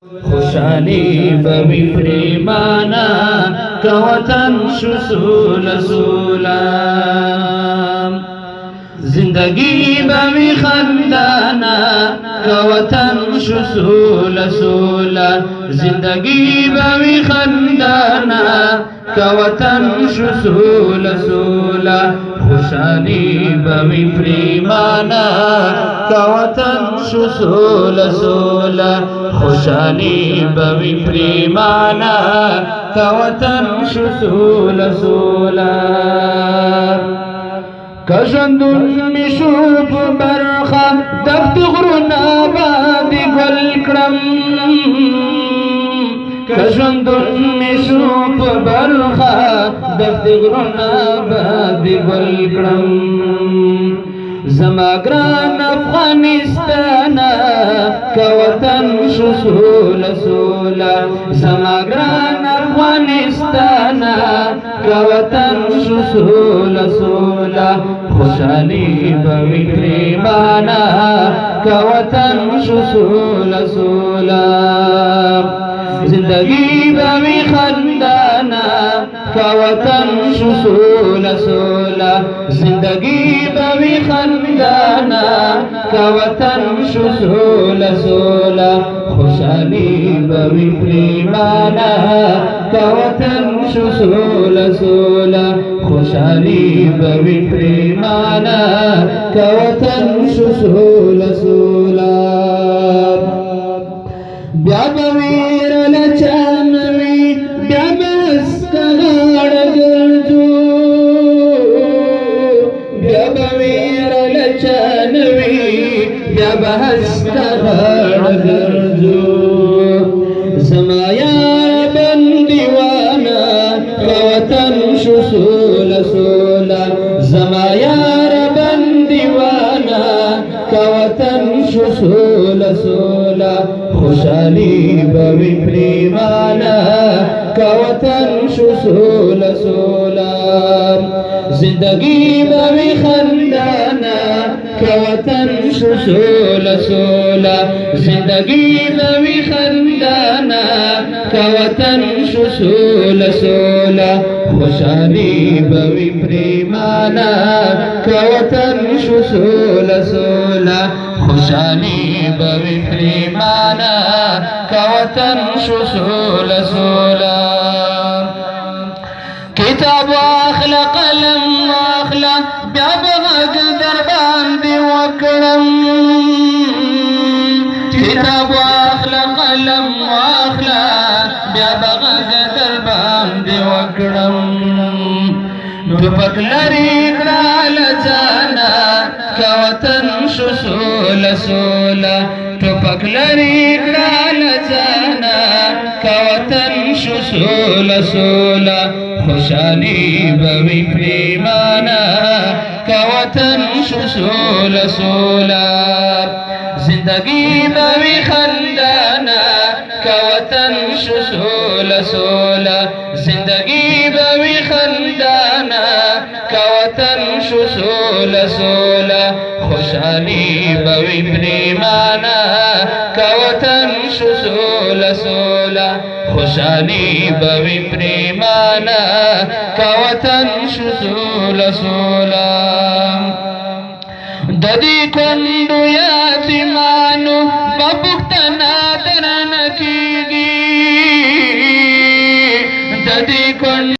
خوشحالی بوی پریمانا کوتن شو سولا سولا زندگی بوی خندانا کوتن شو سولا سولا زندگی بوی خندانا کوتن شو سولا سولا خوشحالی بوی پریمانا کوتن شو سولا سولا خوشحالی بوی پریمانا کوتن شو سولا سولا کژوندون می شو په برخه دښت غرونه باندې ګل کړم کژوندون می شو په برخه دښت غرونه باندې ګل کړم زما ګران افغانستان کوتن شو سولا سولا زما ګران افغانستان کوتن شو سولا سولا خوشحالی بوی پریمانا کوتن شو سولا سولا زندگی بوی خندانا کوتن شو سولا سولا زندگی بوی خندانا کوتن شو سولا سولا خوشحالی بوی پریمانا کوتن شو سولا سولا خوشحالی بوی پریمانا کوتن شو سولا سولا بیا بویر لچانوی بیا بسکغاڑ گرجو بیا بویر لچانوی بیا بسکغاڑ گرجو زمایا بندیوانا کوتن شو سولا سولا زمایا بندیوانا کوتن شو سولا سولا خوشحالی بوی پریمانا کوتن شو سولا سولا زندگی بوی خندانا کوتن شو سولا سولا زندگی بوی خندانا کوتن شو سولا سولا خوشحالی بوی پریمانا کوتن شو سولا سولا خوشحالی بوی پریمانا کوتن شو سولا سولا کتاب واخلا قلم واخلا بیا بغږ در باندې وکړم کتاب واخلا قلم واخلا بیا بغږ در باندې وکړم ټوپک لري کړه ځانا کوتن شو سولا سولا ټوپک لري کړه ځانا کوتن شو سولا سولا خوشحالی بوی پریمانا کوتن شو سولا سولا زندگی بوی خندانا کوتن شو سولا سولا زندگی بوی خندانا کوتن شو سولا سولا خوشحالی بوی پریمانا کوتن شو سولا سولا خوشحالی بوی پریمانا کوتن شو سولا سولا ددی کندو یاتیمانو بپختنا درن کیگی ددی کندو